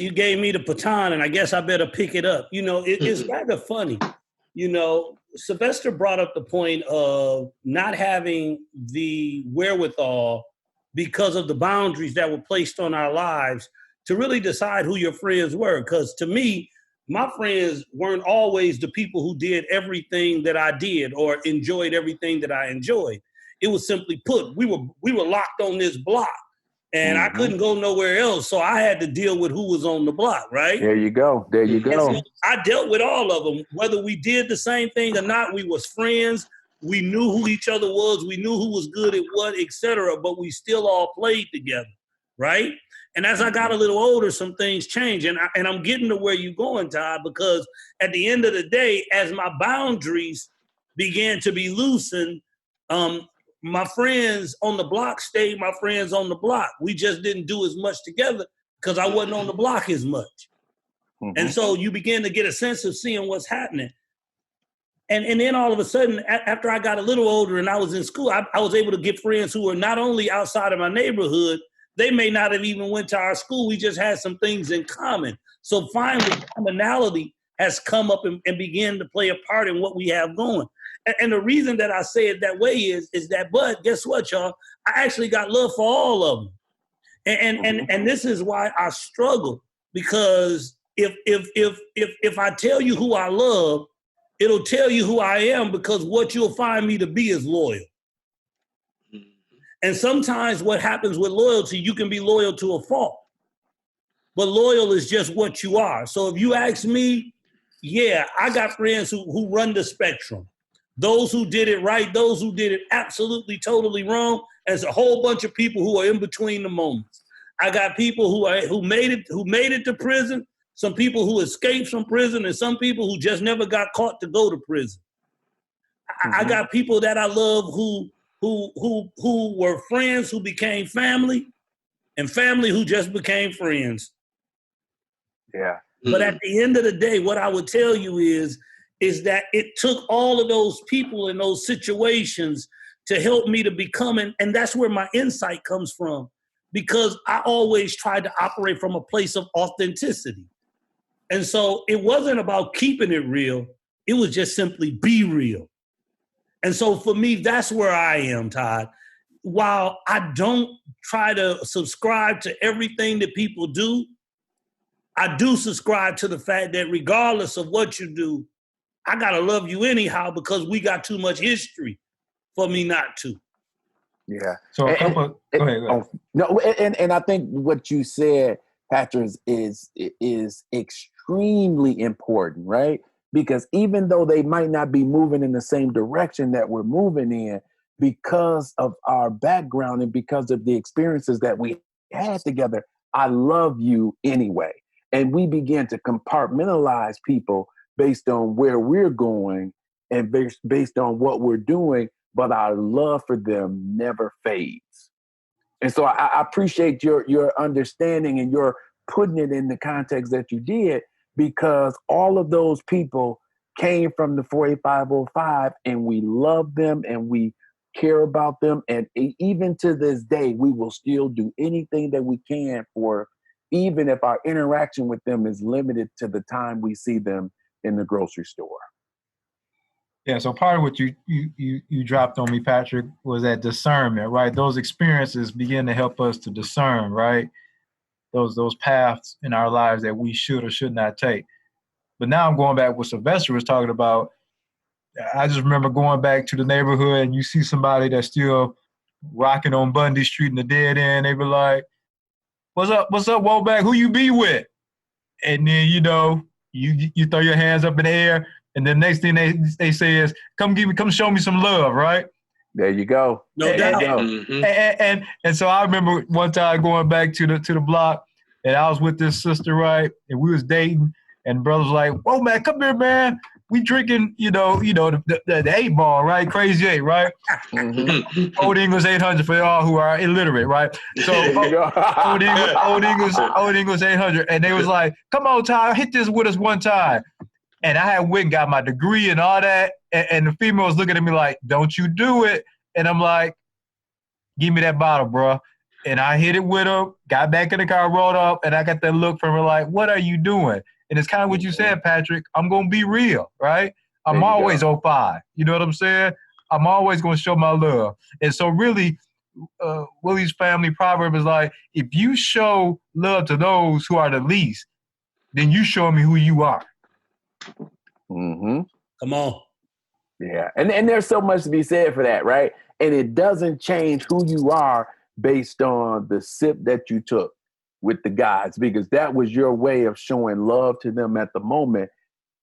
you gave me the baton, and I guess I better pick it up. It's rather funny. Sylvester brought up the point of not having the wherewithal because of the boundaries that were placed on our lives to really decide who your friends were. Because to me, my friends weren't always the people who did everything that I did or enjoyed everything that I enjoyed. It was simply put, we were locked on this block. And I couldn't go nowhere else, so I had to deal with who was on the block, right? There you go. So I dealt with all of them. Whether we did the same thing or not, we was friends. We knew who each other was. We knew who was good at what, etc. But we still all played together, right? And as I got a little older, some things changed. And I'm getting to where you're going, Todd, because at the end of the day, as my boundaries began to be loosened, my friends on the block stayed my friends on the block. We just didn't do as much together because I wasn't on the block as much. And so you begin to get a sense of seeing what's happening. And then all of a sudden, after I got a little older and I was in school, I was able to get friends who were not only outside of my neighborhood, they may not have even went to our school. We just had some things in common. So finally, commonality has come up and began to play a part in what we have going. And the reason that I say it that way is that, but guess what, y'all? I actually got love for all of them. And this is why I struggle, because if I tell you who I love, it'll tell you who I am, because what you'll find me to be is loyal. And sometimes what happens with loyalty, you can be loyal to a fault, but loyal is just what you are. So if you ask me, yeah, I got friends who run the spectrum. Those who did it right, those who did it absolutely, totally wrong. There's a whole bunch of people who are in between the moments. I got people who made it to prison, some people who escaped from prison, and some people who just never got caught to go to prison. I got people that I love who were friends who became family, and family who just became friends. Yeah. But at the end of the day, what I would tell you is that it took all of those people in those situations to help me to become, and that's where my insight comes from, because I always tried to operate from a place of authenticity. And so it wasn't about keeping it real. It was just simply be real. And so for me, that's where I am, Todd. While I don't try to subscribe to everything that people do, I do subscribe to the fact that regardless of what you do, I got to love you anyhow, because we got too much history for me not to. Yeah. So go ahead. No, and I think what you said, Patrick, is extremely important, right? Because even though they might not be moving in the same direction that we're moving in, because of our background and because of the experiences that we had together, I love you anyway. And we begin to compartmentalize people based on where we're going and based on what we're doing, but our love for them never fades. And so I appreciate your understanding and your putting it in the context that you did, because all of those people came from the 48505, and we love them and we care about them. And even to this day, we will still do anything that we can for, even if our interaction with them is limited to the time we see them in the grocery store. Yeah, so part of what you dropped on me, Patrick, was that discernment, right? Those experiences begin to help us to discern, right? Those paths in our lives that we should or should not take. But now I'm going back what Sylvester was talking about. I just remember going back to the neighborhood, and you see somebody that's still rocking on Bundy Street in the dead end. They be like, what's up, Woback? Who you be with? And then, you throw your hands up in the air, and the next thing they say is, come show me some love, right? There you go. No doubt. And so I remember one time going back to the block, and I was with this sister, right? And we was dating, and brother was like, "Whoa, man, come here, man. We drinking, the 8 ball, right? Crazy 8, right? Old English 800 for y'all who are illiterate, right? So Old English 800, and they was like, "Come on, Ty, hit this with us one time." And I had went and got my degree and all that, and the female was looking at me like, "Don't you do it?" And I'm like, "Give me that bottle, bro." And I hit it with her, got back in the car, rolled up, and I got that look from her like, what are you doing? And it's kind of what you said, Patrick. I'm going to be real, right? I'm always 05. You know what I'm saying? I'm always going to show my love. And so really, Willie's family proverb is like, if you show love to those who are the least, then you show me who you are. Mm-hmm. Come on. Yeah. And there's so much to be said for that, right? And it doesn't change who you are based on the sip that you took with the guys, because that was your way of showing love to them at the moment.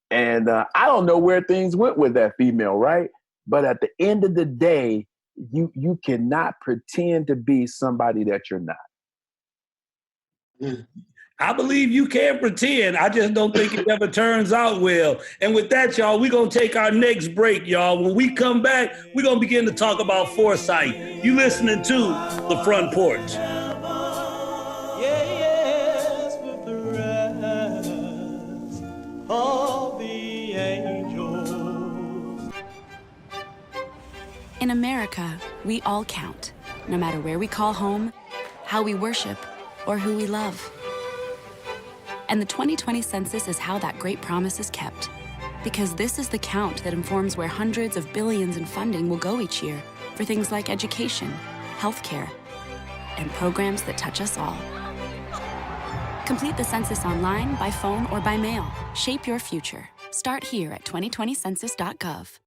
And I don't know where things went with that female, right? But at the end of the day, you cannot pretend to be somebody that you're not. I believe you can pretend. I just don't think it ever turns out well. And with that, y'all, we're going to take our next break, y'all. When we come back, we're going to begin to talk about foresight. You listening to The Front Porch. Yes, with the rest of the angels. In America, we all count, no matter where we call home, how we worship, or who we love. And the 2020 census is how that great promise is kept. Because this is the count that informs where hundreds of billions in funding will go each year for things like education, healthcare, and programs that touch us all. Complete the census online, by phone, or by mail. Shape your future. Start here at 2020census.gov.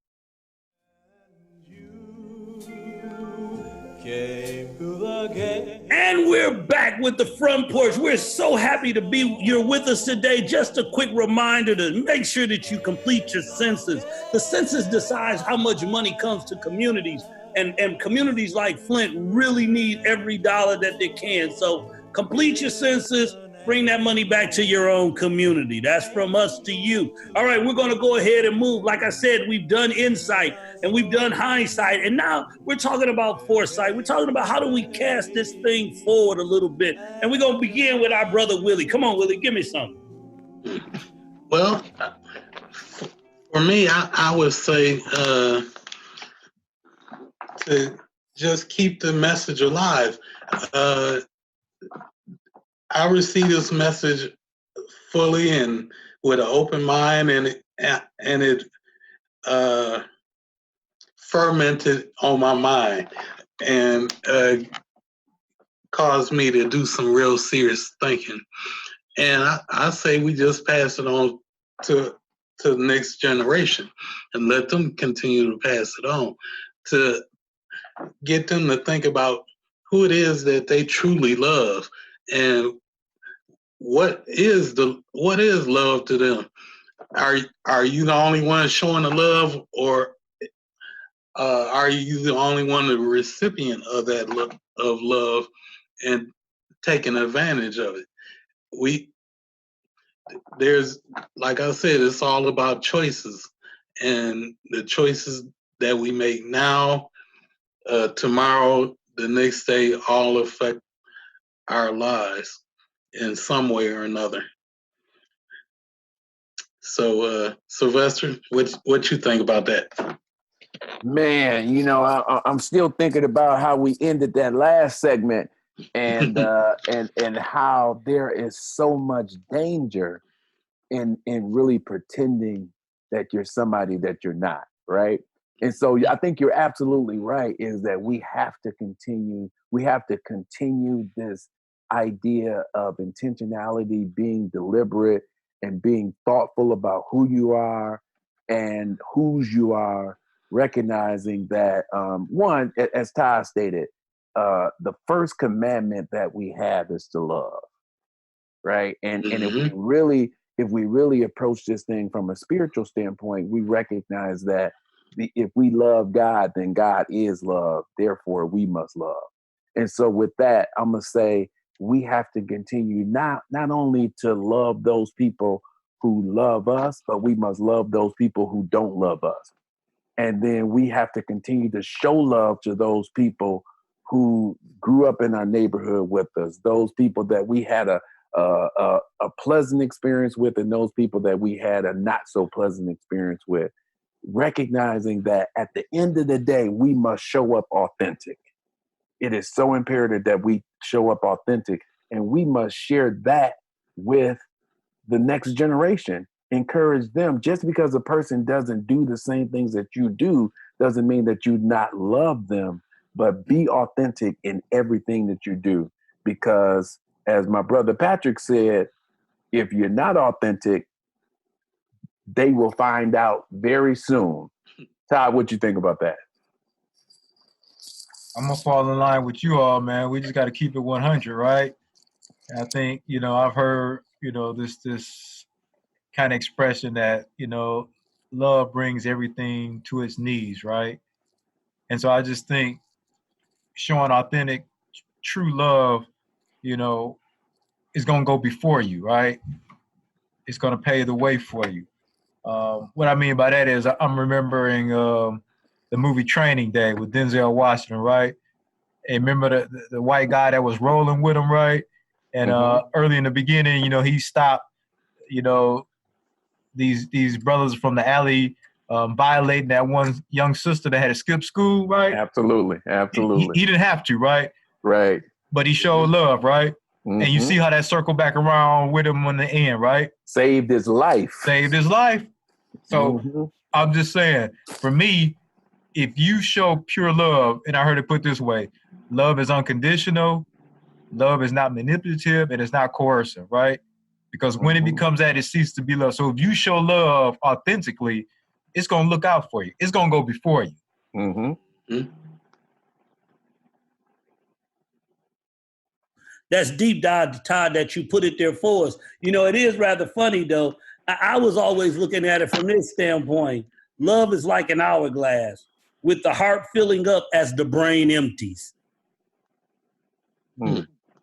Came to the gate. And we're back with The Front Porch. We're so happy to be you're with us today. Just a quick reminder to make sure that you complete your census. The census decides how much money comes to communities, and communities like Flint really need every dollar that they can. So complete your census, bring that money back to your own community. That's from us to you. All right, we're going to go ahead and move. Like I said, we've done insight and we've done hindsight, and now we're talking about foresight. We're talking about how do we cast this thing forward a little bit. And we're going to begin with our brother Willie. Come on, Willie, give me something. Well, for me, I would say to just keep the message alive. I received this message fully and with an open mind, and it fermented on my mind and caused me to do some real serious thinking. And I say we just pass it on to the next generation and let them continue to pass it on, to get them to think about who it is that they truly love and what is love to them. Are you the only one showing the love, or are you the only one, the recipient of that love and taking advantage of it? There's, like I said, it's all about choices, and the choices that we make now, tomorrow, the next day, all affect our lives in some way or another. So, Sylvester, what you think about that? Man, I'm still thinking about how we ended that last segment, and and how there is so much danger in really pretending that you're somebody that you're not, right? And so I think you're absolutely right, is that we have to continue this idea of intentionality, being deliberate and being thoughtful about who you are and whose you are, recognizing that one, as Ty stated, the first commandment that we have is to love, right? And if we really approach this thing from a spiritual standpoint, we recognize that if we love God, then God is love. Therefore, we must love. And so with that, I'm going to say we have to continue not only to love those people who love us, but we must love those people who don't love us. And then we have to continue to show love to those people who grew up in our neighborhood with us, those people that we had a pleasant experience with, and those people that we had a not so pleasant experience with, recognizing that at the end of the day, we must show up authentic. it is so imperative that we show up authentic, and we must share that with the next generation. Encourage them. Just because a person doesn't do the same things that you do doesn't mean that you not love them, but be authentic in everything that you do. Because as my brother Patrick said, if you're not authentic, they will find out very soon. Todd, what you think about that? I'm gonna fall in line with you all, man. We just got to keep it 100, right? And I think, I've heard, this kind of expression that, love brings everything to its knees, right? And so I just think showing authentic, true love, is going to go before you, right? It's going to pave the way for you. What I mean by that is I'm remembering the movie Training Day with Denzel Washington, right? And remember the white guy that was rolling with him, right? And early in the beginning, he stopped, these brothers from the alley violating that one young sister that had to skip school, right? Absolutely. He didn't have to, right? Right. But he showed love, right? Mm-hmm. And you see how that circled back around with him in the end, right? Saved his life. So I'm just saying, for me, if you show pure love, and I heard it put this way, love is unconditional, love is not manipulative, and it's not coercive, right? Because when it becomes that, it ceases to be love. So if you show love authentically, it's going to look out for you. It's going to go before you. Mm-hmm. That's deep dive, Todd, that you put it there for us. It is rather funny, though. I was always looking at it from this standpoint. Love is like an hourglass with the heart filling up as the brain empties.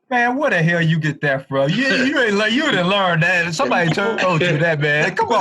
Man, where the hell you get that from? You didn't learn that. Somebody told you that, man. Come on.